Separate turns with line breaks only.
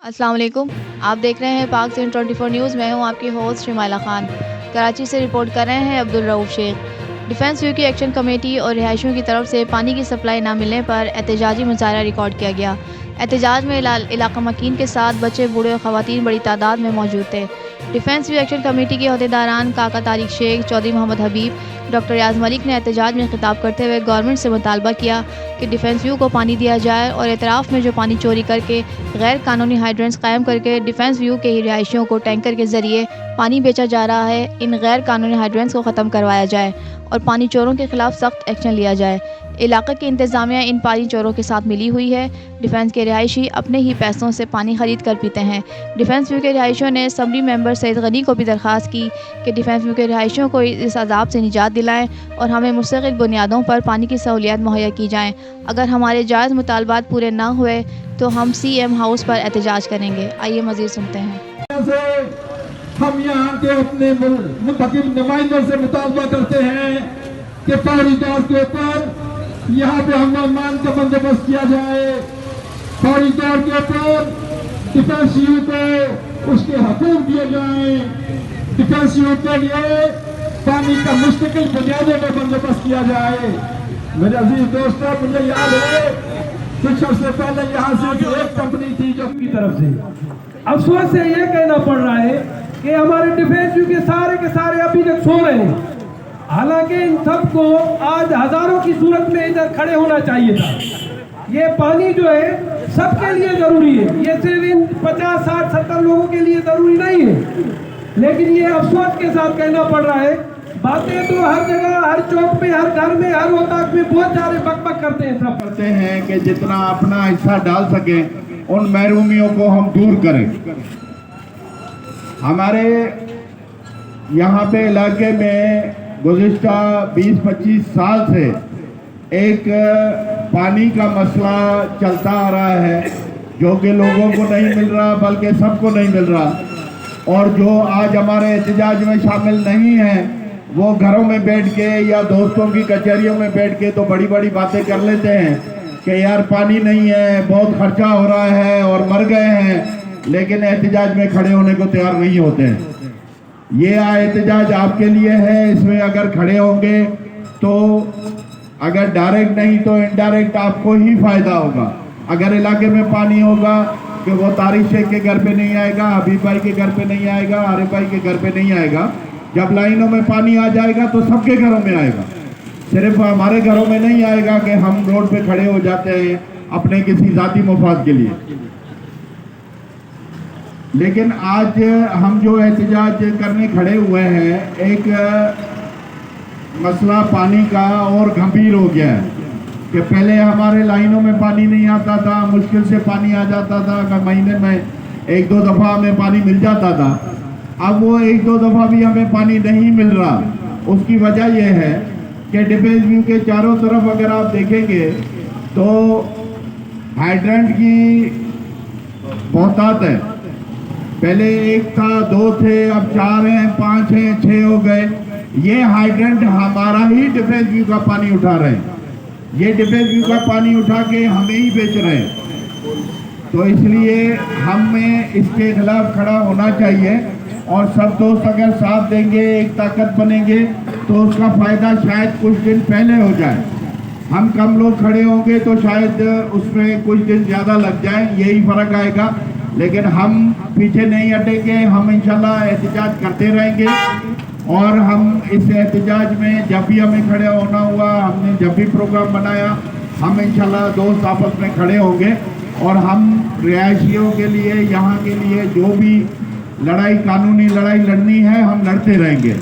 अस्सलाम वालेकुम। आप देख रहे हैं पाक ज़ोन 24 न्यूज़। मैं हूं आपकी होस्ट शिमाला खान। कराची से रिपोर्ट कर रहे हैं अब्दुल रऊफ शेख। डिफेंस व्यू की एक्शन कमेटी और रिहायशियों की तरफ से पानी की सप्लाई ना मिलने पर एहतजाजी मुजाहरा रिकॉर्ड किया गया। एहतजाज में इलाका मकीन के साथ बच्चे, बूढ़े और ख़वातीन बड़ी तादाद में मौजूद थे। डिफेंस व्यू एक्शन कमेटी के अहदेदारान काका तारिक शेख, चौधरी मोहम्मद हबीब, डॉक्टर याज मलिक ने एहतजाज में खिताब करते हुए गवर्नमेंट से मुतालबा किया कि डिफेंस व्यू को पानी दिया जाए और एतराफ़ में जो पानी चोरी करके गैर कानूनी हाइड्रेंट्स कायम करके डिफेंस व्यू के रिहायशियों को टैंकर के ज़रिए पानी बेचा जा रहा है, इन गैर कानूनी हाइड्रेंट्स को ख़त्म करवाया जाए और पानी चोरों के खिलाफ सख्त एक्शन लिया जाए। इलाके की इंतज़ामिया इन पानी चोरों के साथ मिली हुई है। डिफेंस के रिहायशी अपने ही पैसों से पानी खरीद कर पीते हैं। डिफेंस व्यू के रिहायशियों ने असम्बली मेंबर सैयद गनी को भी दरख्वास्त की कि डिफेंस व्यू के रिहायशियों को इस अजाब से निजात दिलाएं और हमें मुस्तकिल बुनियादों पर पानी की सहूलियात मुहैया की जाएँ। अगर हमारे जायज़ मुतालबात पूरे ना हुए तो हम CM हाउस पर एहतजाज करेंगे। आइए मज़ीद सुनते हैं।
हम यहाँ के अपने मुंतखब नुमाइंदों से मुतालबा करते हैं कि पहाड़ी तौर के ऊपर यहाँ पे अमन का बंदोबस्त किया जाए। पहाड़ी तौर के ऊपर डिफेंस यू को उसके हकूक दिए जाए। डिफेंस यू के लिए पानी का मुस्तकिल बुनियादों पर बंदोबस्त किया जाए। मेरे अजीज दोस्तों, मुझे याद है कुछ अर्से पहले यहाँ से एक कंपनी थी जो की तरफ से
अफसोस से ये कहना पड़ रहा है कि हमारे डिफेंस व्यू के सारे अभी तक सो रहे हैं। हालांकि इन सबको आज हजारों की सूरत में इधर खड़े होना चाहिए था। ये पानी जो है सबके लिए जरूरी है, ये सिर्फ इन 50, 60, 70 लोगों के लिए जरूरी नहीं है। लेकिन ये अफसोस के साथ कहना पड़ रहा है। बातें तो हर जगह, हर चौक पे, हर घर में, हर ओताक में बहुत सारे बकबक करते हैं। सब
करते हैं कि जितना अपना हिस्सा डाल सके उन महरूमियों को हम दूर करें। हमारे यहाँ पे इलाके में गुज़िश्ता 20-25 साल से एक पानी का मसला चलता आ रहा है, जो कि लोगों को नहीं मिल रहा, बल्कि सबको नहीं मिल रहा। और जो आज हमारे एहतजाज में शामिल नहीं हैं, वो घरों में बैठ के या दोस्तों की कचहरियों में बैठ के तो बड़ी बड़ी बातें कर लेते हैं कि यार पानी नहीं है, बहुत खर्चा हो रहा है और मर गए हैं, लेकिन एहतजाज में खड़े होने को तैयार नहीं होते हैं। ये एहतजाज आपके लिए है। इसमें अगर खड़े होंगे तो अगर डायरेक्ट नहीं तो इनडायरेक्ट आपको ही फायदा होगा। अगर इलाके में पानी होगा कि वो तारिक शेख के घर पे नहीं आएगा, हबीब भाई के घर पे नहीं आएगा, आरिफ भाई के घर पे नहीं आएगा। जब लाइनों में पानी आ जाएगा तो सबके घरों में आएगा, सिर्फ हमारे घरों में नहीं आएगा कि हम रोड पे खड़े हो जाते हैं अपने किसी जाती मफाद के लिए। लेकिन आज हम जो एहतजाज करने खड़े हुए हैं, एक मसला पानी का और गंभीर हो गया है कि पहले हमारे लाइनों में पानी नहीं आता था, मुश्किल से पानी आ जाता था, महीने में 1-2 दफ़ा हमें पानी मिल जाता था। अब वो 1-2 दफ़ा भी हमें पानी नहीं मिल रहा। उसकी वजह यह है कि डिफेंस व्यू के चारों तरफ अगर आप देखेंगे तो हाइड्रेंट की बहुतात है। पहले 1 था, 2 थे, अब 4 हैं, 5 हैं, 6 हो गए। ये हाइड्रेंट हमारा ही डिफेंस व्यू का पानी उठा रहे हैं। ये डिफेंस व्यू का पानी उठा के हमें ही बेच रहे हैं। तो इसलिए हमें इसके खिलाफ खड़ा होना चाहिए और सब दोस्त अगर साथ देंगे, एक ताकत बनेंगे तो उसका फ़ायदा शायद कुछ दिन पहले हो जाए। हम कम लोग खड़े होंगे तो शायद उसमें कुछ दिन ज़्यादा लग जाए, यही फ़र्क आएगा। लेकिन हम पीछे नहीं हटेंगे, हम इंशाल्लाह एहतजाज करते रहेंगे। और हम इस एहतजाज में जब भी हमें खड़े होना हुआ, हमने जब भी प्रोग्राम बनाया, हम इंशाल्लाह दोस्त आपस में खड़े होंगे और हम रिहायशियों के लिए, यहाँ के लिए जो भी लड़ाई, कानूनी लड़ाई लड़नी है, हम लड़ते रहेंगे।